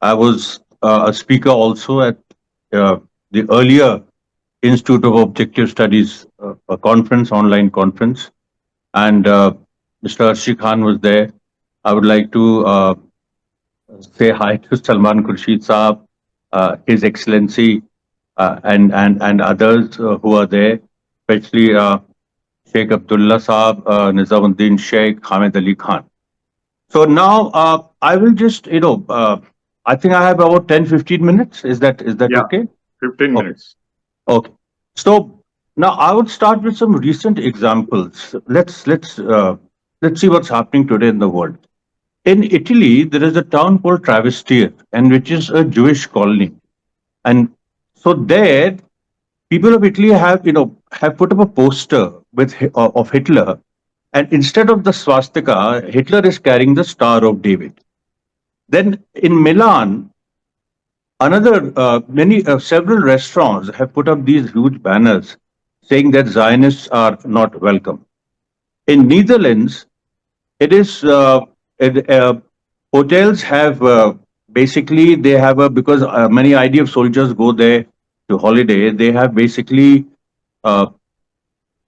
I was a speaker also at uh, the earlier Institute of Objective Studies a conference, online conference, and Mr. Arshi Khan was there. I would like to say hi to Salman Khurshid Saab, His Excellency, and others who are there, especially Sheikh Abdullah Saab, Nizamuddin Sheikh, Hamid Ali Khan. So now I will just, I think I have about 10-15 minutes. Is that Yeah, okay? 15 Okay. minutes. Okay. So now I would start with some recent examples. Let's see what's happening today in the world. In Italy, there is a town called Travestir, and which is a Jewish colony. And so there, people of Italy have put up a poster of Hitler, and instead of the swastika, Hitler is carrying the Star of David. Then in Milan, another many several restaurants have put up these huge banners saying that Zionists are not welcome. In Netherlands, it is it, hotels have basically they have a because many IDF soldiers go there to holiday. They have basically uh,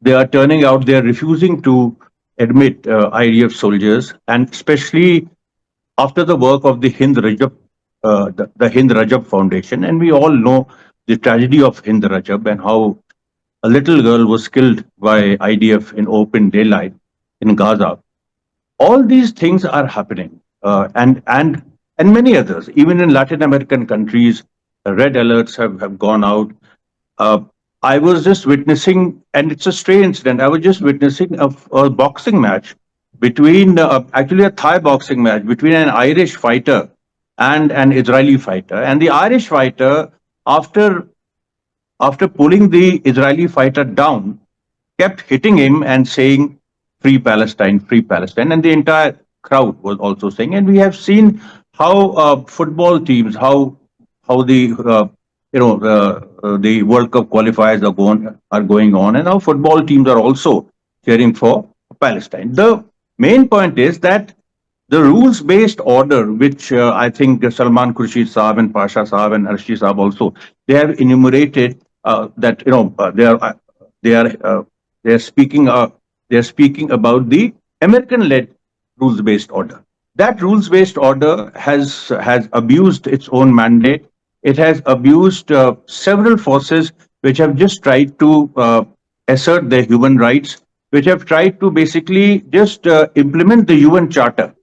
they are turning out. They are refusing to admit IDF soldiers, and especially after the work of the the Hind Rajab Foundation, and we all know the tragedy of Hind Rajab and how a little girl was killed by IDF in open daylight in Gaza. All these things are happening, and many others. Even in Latin American countries, red alerts have gone out. Uh, I was just witnessing, and it's a stray incident. I was just witnessing a boxing match between, actually a Thai boxing match between an Irish fighter and an Israeli fighter. And the Irish fighter, after pulling the Israeli fighter down, kept hitting him and saying, Free Palestine," and the entire crowd was also saying. And we have seen how football teams, how the World Cup qualifiers are going on, and how football teams are also cheering for Palestine. The main point is that the rules-based order, which I think Salman Khurshid Saab and Pasha Saab and Arshi Saab also, they have enumerated that they are they are speaking they are speaking about the American-led rules-based order. That rules-based order has abused its own mandate. It has abused several forces which have just tried to assert their human rights, which have tried to basically just implement the UN Charter,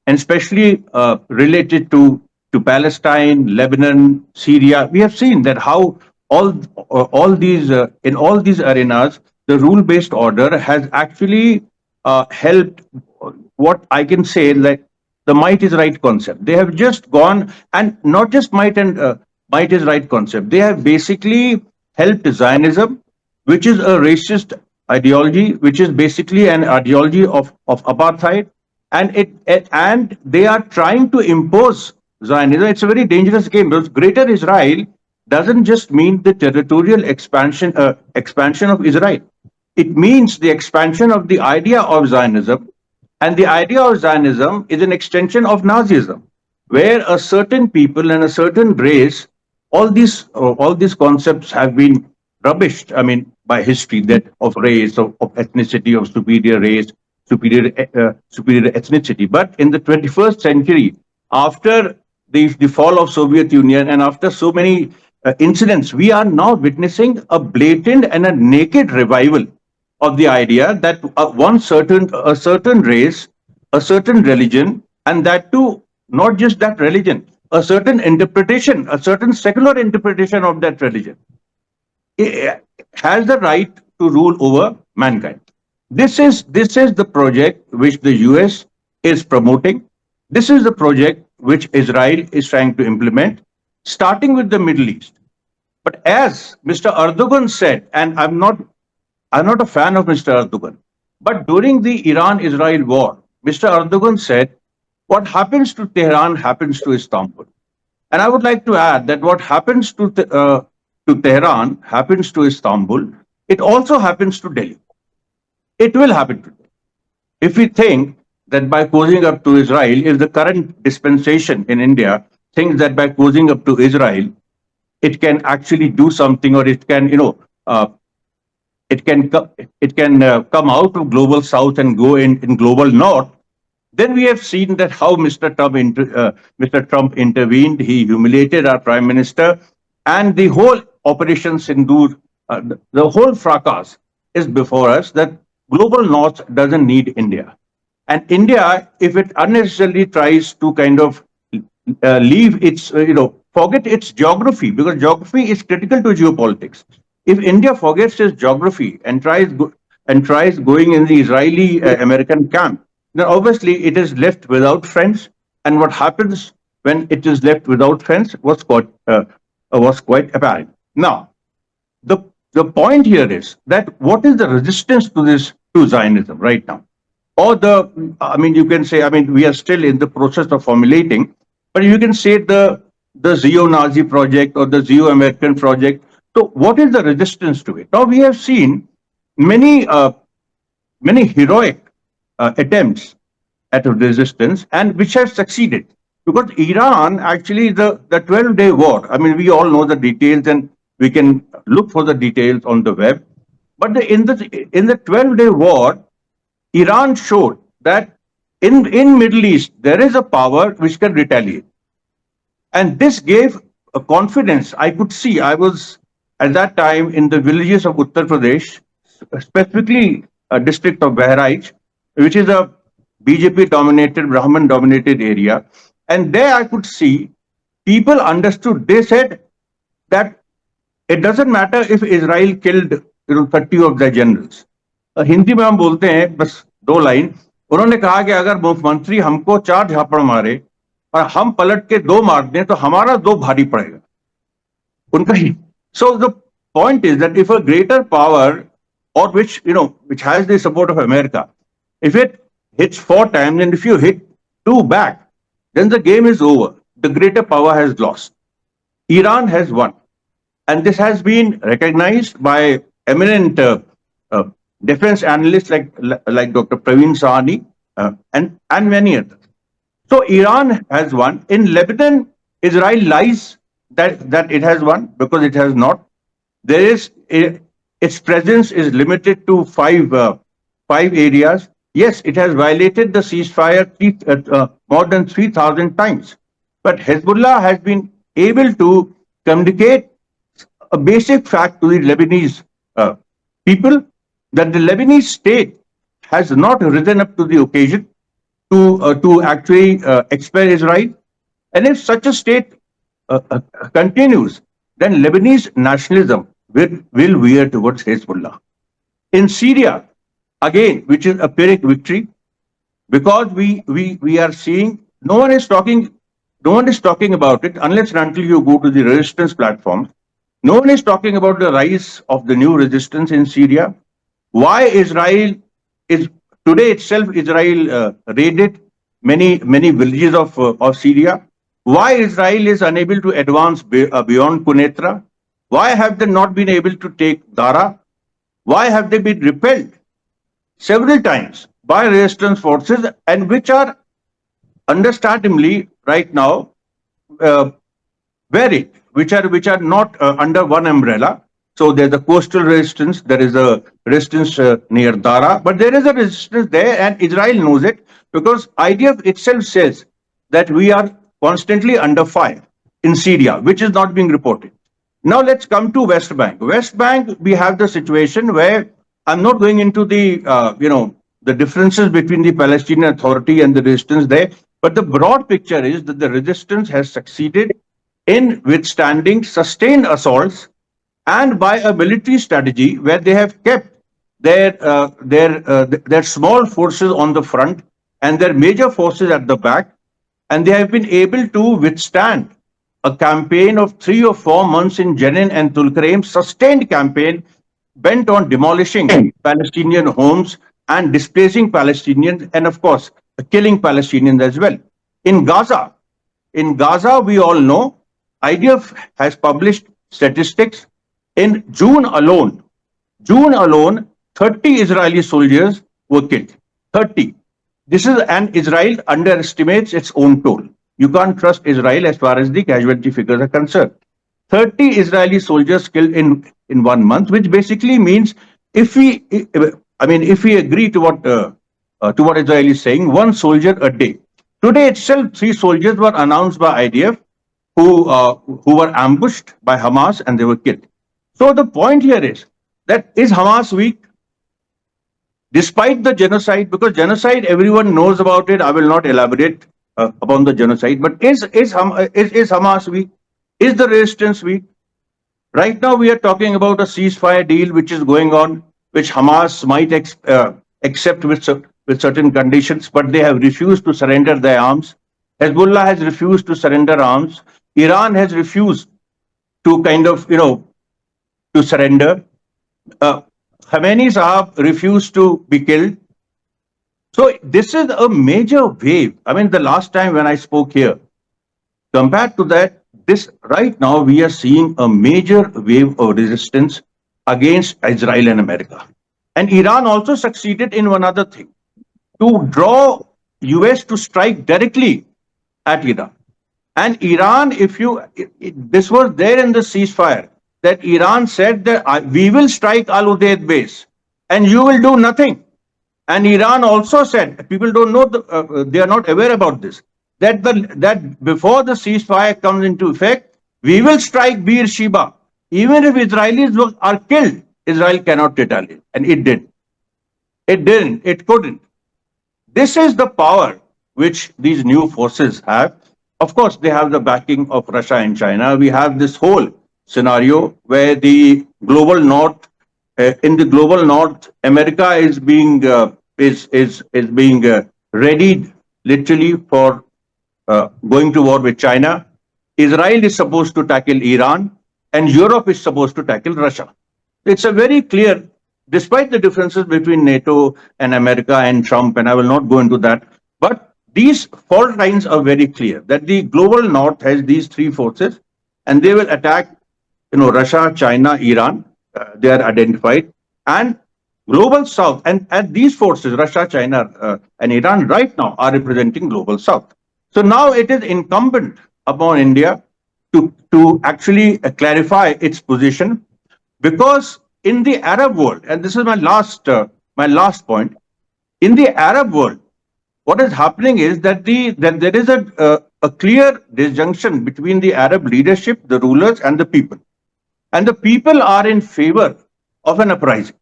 and especially related to Palestine, Lebanon, Syria. We have seen that how all all these in all these arenas, the rule-based order has actually helped. What I can say, like the might is right concept. They have just gone, and not just might is right concept. They have basically helped Zionism, which is a racist ideology, which is basically an ideology of apartheid, and and they are trying to impose Zionism. It's a very dangerous game because Greater Israel doesn't just mean the territorial expansion of Israel. It means the expansion of the idea of Zionism, and the idea of Zionism is an extension of Nazism, where a certain people and a certain race, all these concepts have been rubbished. I mean, by history, that of race, of ethnicity, of superior race, superior ethnicity. But in the 21st century, after the fall of Soviet Union and after so many incidents, we are now witnessing a blatant and a naked revival of the idea that a certain race, a certain religion, and that too not just that religion, a certain interpretation, a certain secular interpretation of that religion, has the right to rule over mankind. This is the project which the US is promoting. This is the project which Israel is trying to implement, starting with the Middle East. But as Mr. Erdogan said, and I'm not a fan of Mr. Erdogan, but during the Iran-Israel war, Mr. Erdogan said, "What happens to Tehran happens to Istanbul." And I would like to add that what happens to Tehran happens to Istanbul. It also happens to Delhi. It will happen to Delhi. If we think that by posing up to Israel, if the current dispensation in India thinks that by closing up to Israel, it can actually do something, or it can, it can come out of global south and go in global north, then we have seen that how Mr. Trump intervened. He humiliated our prime minister, and the whole Operation Sindoor, the whole fracas is before us. That global north doesn't need India, and India, if it unnecessarily tries to kind of leave its, forget its geography, because geography is critical to geopolitics. If India forgets its geography and tries going in the Israeli American camp, then obviously it is left without friends. And what happens when it is left without friends was quite apparent. Now, the the point here is that what is the resistance to this, to Zionism right now? Or the, I mean, you can say, I mean, we are still in the process of formulating, but you can say the Zeo-Nazi project or the Zeo-American project. So what is the resistance to it? Now we have seen many many heroic attempts at resistance, and which have succeeded. Because Iran, actually, the 12-day war, I mean, we all know the details, and we can look for the details on the web. But in the 12-day war, Iran showed that in Middle East there is a power which can retaliate, and this gave a confidence. I could see. I was at that time in the villages of Uttar Pradesh, specifically a district of Bahraich, which is a BJP dominated, Brahman dominated area, and there I could see people understood. They said that it doesn't matter if Israel killed 30 of their generals. Hindi में हम बोलते हैं बस दो line. उन्होंने कहा कि अगर मुख्यमंत्री हमको 4 झापड़ मारे और हम पलट के 2 मार दें तो हमारा 2 भारी पड़ेगा उनका ही. So the point is that if a greater power, or which has the support of America, if it hits 4 times, and if you hit 2 back, then the game is over. The greater power has lost. Iran has won, and this has been recognized by eminent uh, defense analysts like Dr. Praveen Sahani and many others. So Iran has won. In Lebanon, Israel lies that it has won, because it has not. There is its presence is limited to five areas. Yes, it has violated the ceasefire more than 3,000 times, but Hezbollah has been able to communicate a basic fact to the Lebanese people, that the Lebanese state has not risen up to the occasion to actually expel Israel. And if such a state continues, then Lebanese nationalism will veer towards Hezbollah. In Syria, again, which is a Pyrrhic victory, because we are seeing no one is talking about it unless and until you go to the resistance platforms. No one is talking about the rise of the new resistance in Syria. Why Israel is today itself, Israel raided many villages of Syria. Why Israel is unable to advance beyond Quneitra? Why have they not been able to take Dara? Why have they been repelled several times by resistance forces, and which are understandably right now uh, varied, which are not under one umbrella. So there's a coastal resistance, there is a resistance near Dara, but there is a resistance there, and Israel knows it, because IDF itself says that we are constantly under fire in Syria, which is not being reported. Now let's come to West Bank. West Bank, we have the situation where I'm not going into the differences between the Palestinian Authority and the resistance there, but the broad picture is that the resistance has succeeded in withstanding sustained assaults, and by a military strategy where they have kept their small forces on the front and their major forces at the back, and they have been able to withstand a campaign of 3 or 4 months in Jenin and Tulkarem, sustained campaign bent on demolishing Palestinian homes and displacing Palestinians, and of course killing Palestinians as well. In Gaza, we all know IDF has published statistics. In June alone, 30 Israeli soldiers were killed. 30. This is, and Israel underestimates its own toll. You can't trust Israel as far as the casualty figures are concerned. 30 Israeli soldiers killed in 1 month, which basically means if we, if we agree to what Israel is saying, one soldier a day. Today itself, 3 soldiers were announced by IDF who were ambushed by Hamas and they were killed. So the point here is Hamas weak? Despite the genocide, because genocide everyone knows about it, I will not elaborate upon the genocide. But is Hamas weak? Is the resistance weak? Right now, we are talking about a ceasefire deal which is going on, which Hamas might accept with certain conditions, but they have refused to surrender their arms. Hezbollah has refused to surrender arms. Iran has refused to to surrender. Uh, Khamenei Sahab refused to be killed. So this is a major wave. I mean, the last time when I spoke here, compared to that, this right now we are seeing a major wave of resistance against Israel and America. And Iran also succeeded in one other thing, to draw US to strike directly at Iran. And Iran, this was there in the ceasefire, that Iran said that we will strike Al Udeid base and you will do nothing. And Iran also said, people don't know, they are not aware about this, that before the ceasefire comes into effect, we will strike Bir Sheba. Even if Israelis are killed, Israel cannot retaliate. And it did. It didn't. It couldn't. This is the power which these new forces have. Of course, they have the backing of Russia and China. We have this whole scenario where the global north, in the global north, America is being readied literally for going to war with China. Israel is supposed to tackle Iran, and Europe is supposed to tackle Russia. It's a very clear, despite the differences between NATO and America and Trump, and I will not go into that, but these fault lines are very clear, that the global north has these three forces, and they will attack, Russia, China, Iran. They are identified, and global south, and these forces, Russia, China, and Iran, right now are representing global south. So now it is incumbent upon India to actually clarify its position, because in the Arab world, and this is my last point, in the Arab world, what is happening is that there is a clear disjunction between the Arab leadership, the rulers, and the people. And the people are in favor of an uprising.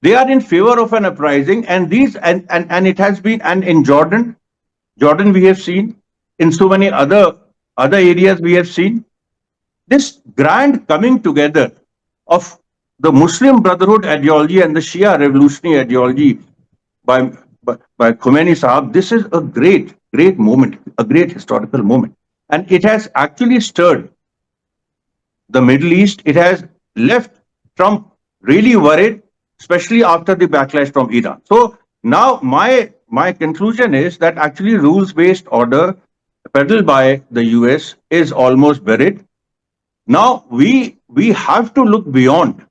They are in favor of an uprising, and it has been, and in Jordan we have seen, in so many other areas we have seen this grand coming together of the Muslim Brotherhood ideology and the Shia revolutionary ideology by Khomeini Sahab. This is a great moment, a great historical moment, and it has actually stirred the Middle East. It has left Trump really worried, especially after the backlash from Iran. So now my conclusion is that actually rules-based order peddled by the US is almost buried. Now we have to look beyond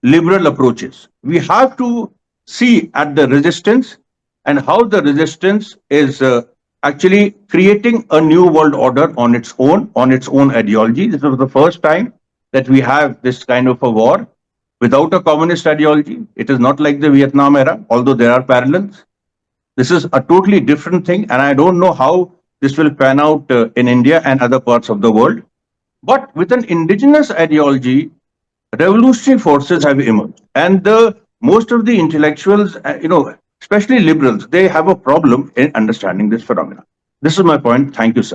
liberal approaches. We have to see at the resistance and how the resistance is actually creating a new world order on its own ideology. This is the first time that we have this kind of a war without a communist ideology. It is not like the Vietnam era, although there are parallels. This is a totally different thing, and I don't know how this will pan out in India and other parts of the world. But with an indigenous ideology, revolutionary forces have emerged, and most of the intellectuals, especially liberals, they have a problem in understanding this phenomenon. This is my point. Thank you, sir.